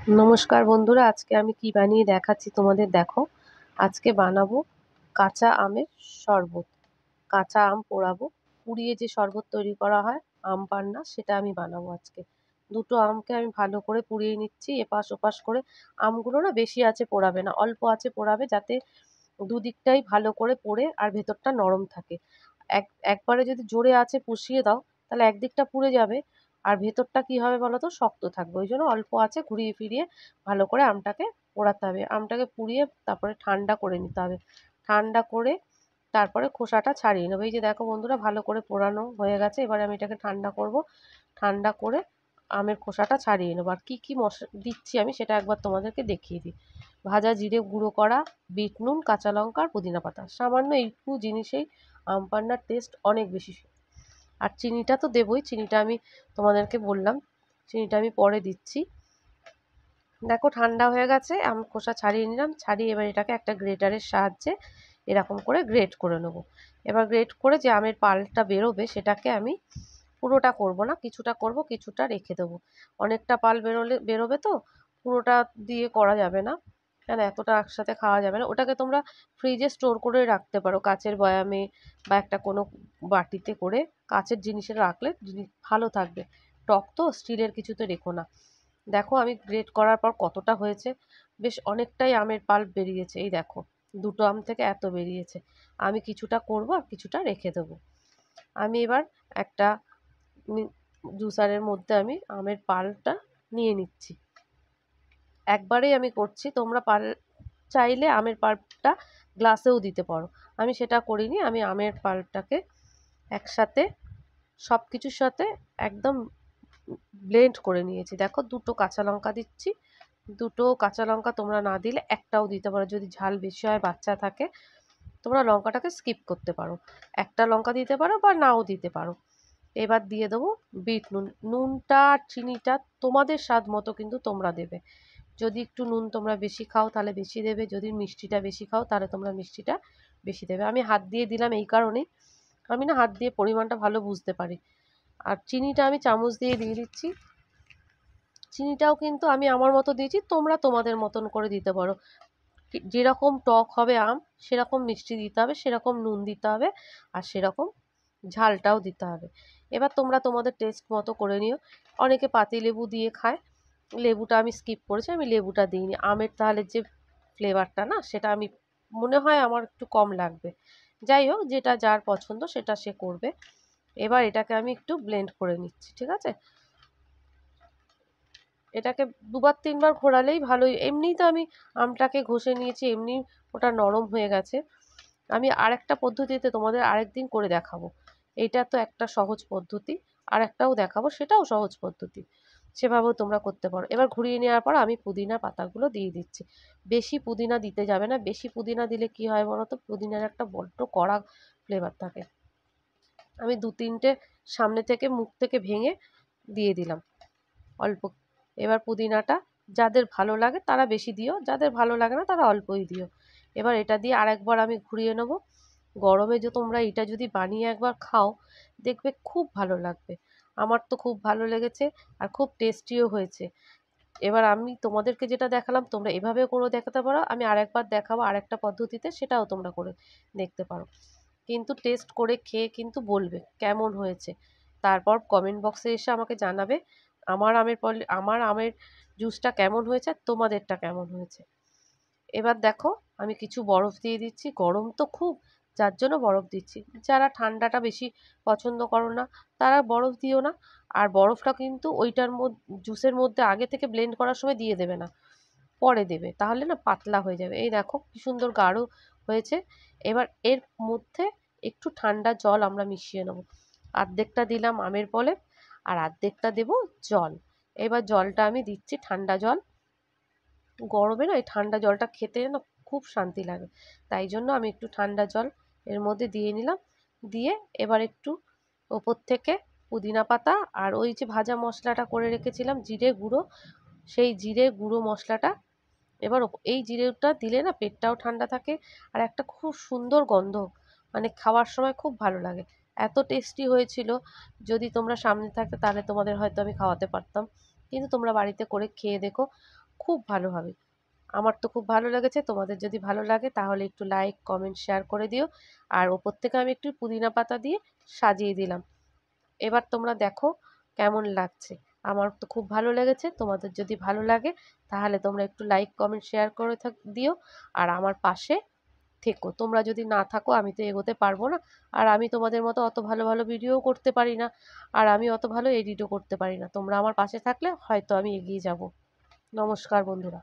নমস্কার বন্ধুরা, আজকে আমি কি বানিয়ে দেখাচ্ছি তোমাদের। দেখো, আজকে বানাবো কাঁচা আমের শরবত। কাঁচা আম পোড়াবো, পুড়িয়ে যে শরবত তৈরি করা হয় আম পান্না, সেটা আমি বানাবো আজকে। দুটো আমকে আমি ভালো করে পুড়িয়ে নিচ্ছি এপাশ ওপাশ করে। আমগুলো না বেশি আছে পোড়াবে না, অল্প আছে পোড়াবে, যাতে দুদিকটাই ভালো করে পোড়ে আর ভেতরটা নরম থাকে। একবারে যদি জোরে আছে পুষিয়ে দাও, তাহলে একদিকটা পুড়ে যাবে আর ভেতরটা কি হবে বলো তো, শক্ত থাকবে। ওই জন্য অল্প আছে ঘুরিয়ে ফিরিয়ে ভালো করে আমটাকে পোড়াতে হবে। আমটাকে পুড়িয়ে তারপরে ঠান্ডা করে নিতে হবে। ঠান্ডা করে তারপরে খোসাটা ছাড়িয়ে নেবো। এই যে দেখো বন্ধুরা, ভালো করে পোড়ানো হয়ে গেছে। এবারে আমি এটাকে ঠান্ডা করব। ঠান্ডা করে আমের খোসাটা ছাড়িয়ে নেবো। আর কী কী মশলা দিচ্ছি আমি সেটা একবার তোমাদেরকে দেখিয়ে দিই। ভাজা জিরে গুঁড়ো করা, বিট নুন, কাঁচা লঙ্কা আর পুদিনা পাতা। সামান্য এইটুকু জিনিসেই আম পান্নার টেস্ট অনেক বেশি। আর চিনিটা তো দেবই, চিনিটা আমি তোমাদেরকে বললাম, চিনিটা আমি পরে দিচ্ছি। দেখো ঠান্ডা হয়ে গেছে, আম খোসা ছাড়িয়ে নিলাম। ছাড়িয়ে এবার এটাকে একটা গ্রেটারের সাহায্যে এরকম করে গ্রেট করে নেবো। এবার গ্রেট করে যে আমের পাল্পটা বেরোবে সেটাকে আমি পুরোটা করব না, কিছুটা করব, কিছুটা রেখে দেবো। অনেকটা পাল বেরোবে তো, পুরোটা দিয়ে করা যাবে না, কেন এতটা একসাথে খাওয়া যাবে না। ওটাকে তোমরা ফ্রিজে স্টোর করে রাখতে পারো, কাচের বয়ামে বা একটা কোনো বাটিতে করে। কাচের জিনিসে রাখলে জিনিস ভালো থাকবে। টক তো, স্টিলের কিছুতে রেখো না। দেখো আমি গ্রেট করার পর কতটা হয়েছে, বেশ অনেকটাই আমের পাল্প বেরিয়েছে। এই দেখো, দুটো আম থেকে এত বেরিয়েছে। আমি কিছুটা করব আর কিছুটা রেখে দেবো। আমি এবার একটা জুসারের মধ্যে আমি আমের পাল্পটা নিয়ে নিচ্ছি। একবারেই আমি করছি, তোমরা চাইলে আমের পাল্পটা গ্লাসেও দিতে পারো। আমি সেটা করিনি, আমি আমের পাল্পটাকে একসাথে সব কিছুর সাথে একদম ব্লেন্ড করে নিয়েছি। দেখো, দুটো কাঁচা লঙ্কা দিচ্ছি। দুটো কাঁচা লঙ্কা তোমরা না দিলে একটাও দিতে পারো, যদি ঝাল বেশি হয়, বাচ্চা থাকে, তোমরা লঙ্কাটাকে স্কিপ করতে পারো। একটা লঙ্কা দিতে পারো বা নাও দিতে পারো। এবার দিয়ে দেবো বিট নুন। নুনটা আর চিনিটা তোমাদের স্বাদ মতো কিন্তু তোমরা দেবে। যদি একটু নুন তোমরা বেশি খাও তাহলে বেশি দেবে, যদি মিষ্টিটা বেশি খাও তাহলে তোমরা মিষ্টিটা বেশি দেবে। আমি হাত দিয়ে দিলাম এই কারণেই, আমি না হাত দিয়ে পরিমাণটা ভালো বুঝতে পারি। আর চিনিটা আমি চামচ দিয়ে দিচ্ছি। চিনিটাও কিন্তু আমি আমার মতো দিয়েছি, তোমরা তোমাদের মতন করে দিতে পারো। যেরকম টক হবে আম, সেরকম মিষ্টি দিতে হবে, সেরকম নুন দিতে হবে, আর সেরকম ঝালটাও দিতে হবে। এবার তোমরা তোমাদের টেস্ট মতো করে নিও। অনেকে পাতিলেবু দিয়ে খায়, লেবুটা আমি স্কিপ করেছি, আমি লেবুটা দিইনি। আমের তাহলে যে ফ্লেভারটা না, সেটা আমি মনে হয় আমার একটু কম লাগবে। যাই হোক, যেটা যার পছন্দ সেটা সে করবে। এবার এটাকে আমি একটু ব্লেন্ড করে নিচ্ছি, ঠিক আছে। এটাকে দুবার তিনবার ঘোরালেই ভালোই। এমনিই তো আমি আমটাকে ঘষে নিয়েছি, এমনি ওটা নরম হয়ে গেছে। আমি আরেকটা পদ্ধতিতে তোমাদের আরেকদিন করে দেখাবো। এইটা তো একটা সহজ পদ্ধতি, আর একটাও দেখাবো, সেটাও সহজ পদ্ধতি। সেভাবেও তোমরা করতে পারো। এবার ঘুরিয়ে নেওয়ার পর আমি পুদিনা পাতাগুলো দিয়ে দিচ্ছি। বেশি পুদিনা দিতে যাবে না, বেশি পুদিনা দিলে কি হয় বলো তো, পুদিনার একটা বড্ড কড়া ফ্লেভার থাকে। আমি দু তিনটে সামনে থেকে মুখ থেকে ভেঙে দিয়ে দিলাম অল্প। এবার পুদিনাটা যাদের ভালো লাগে তারা বেশি দিও, যাদের ভালো লাগে না তারা অল্পই দিও। এবার এটা দিয়ে আরেকবার আমি ঘুরিয়ে নেব। গরমে যে তোমরা এটা যদি বানিয়ে একবার খাও, দেখবে খুব ভালো লাগবে। আমার তো খুব ভালো লেগেছে আর খুব টেস্টিও হয়েছে। এবার আমি তোমাদেরকে যেটা দেখালাম তোমরা এভাবেও করে দেখাতে পারো। আমি আরেকবার দেখাবো আরেকটা পদ্ধতিতে, সেটাও তোমরা করে দেখতে পারো। কিন্তু টেস্ট করে খেয়ে কিন্তু বলবে কেমন হয়েছে। তারপর কমেন্ট বক্সে এসে আমাকে জানাবে আমার আমের জুসটা কেমন হয়েছে আর তোমাদেরটা কেমন হয়েছে। এবার দেখো, আমি কিছু বরফ দিয়ে দিচ্ছি। গরম তো খুব, যার জন্য বরফ দিচ্ছি। যারা ঠান্ডাটা বেশি পছন্দ করো না তারা বরফ দিও না। আর বরফটা কিন্তু ওইটার মধ্যে, জুসের মধ্যে আগে থেকে ব্লেন্ড করার সময় দিয়ে দেবে না, পরে দেবে, তাহলে না পাতলা হয়ে যাবে। এই দেখো কি সুন্দর গাঢ় হয়েছে। এবার এর মধ্যে একটু ঠান্ডা জল আমরা মিশিয়ে নেব। অর্ধেকটা দিলাম আমের প্রলেপ আর অর্ধেকটা দেব জল। এবার জলটা আমি দিচ্ছি ঠান্ডা জল। গরমে না এই ঠান্ডা জলটা খেতে না খুব শান্তি লাগে, তাই জন্য আমি একটু ঠান্ডা জল এর মধ্যে দিয়ে নিলাম। দিয়ে এবার একটু ওপর থেকে পুদিনা পাতা আর ওই যে ভাজা মশলাটা করে রেখেছিলাম জিরে গুঁড়ো, সেই জিরে গুঁড়ো মশলাটা। এবার এই জিরেটা দিলে না পেটটাও ঠান্ডা থাকে আর একটা খুব সুন্দর গন্ধ, মানে খাওয়ার সময় খুব ভালো লাগে। এত টেস্টি হয়েছিল, যদি তোমরা সামনে থাকতে তাহলে তোমাদের হয়তো আমি খাওয়াতে পারতাম, কিন্তু তোমরা বাড়িতে করে খেয়ে দেখো। খুব ভালো হবে। আমার তো খুব ভালো লেগেছে, তোমাদের যদি ভালো লাগে তাহলে একটু লাইক কমেন্ট শেয়ার করে দিও। আর ওপর থেকে আমি একটু পুদিনা পাতা দিয়ে সাজিয়ে দিলাম। এবার তোমরা দেখো কেমন লাগছে। আমার তো খুব ভালো লেগেছে, তোমাদের যদি ভালো লাগে তাহলে তোমরা একটু লাইক কমেন্ট শেয়ার করে দিও। আর আমার পাশে থেকো। তোমরা যদি না থাকো আমি তো এগোতে পারবো না। আর আমি তোমাদের মতো অত ভালো ভালো ভিডিওও করতে পারি না, আর আমি অত ভালো এডিটও করতে পারি না। তোমরা আমার পাশে থাকলে হয়তো আমি এগিয়ে যাব। নমস্কার বন্ধুরা।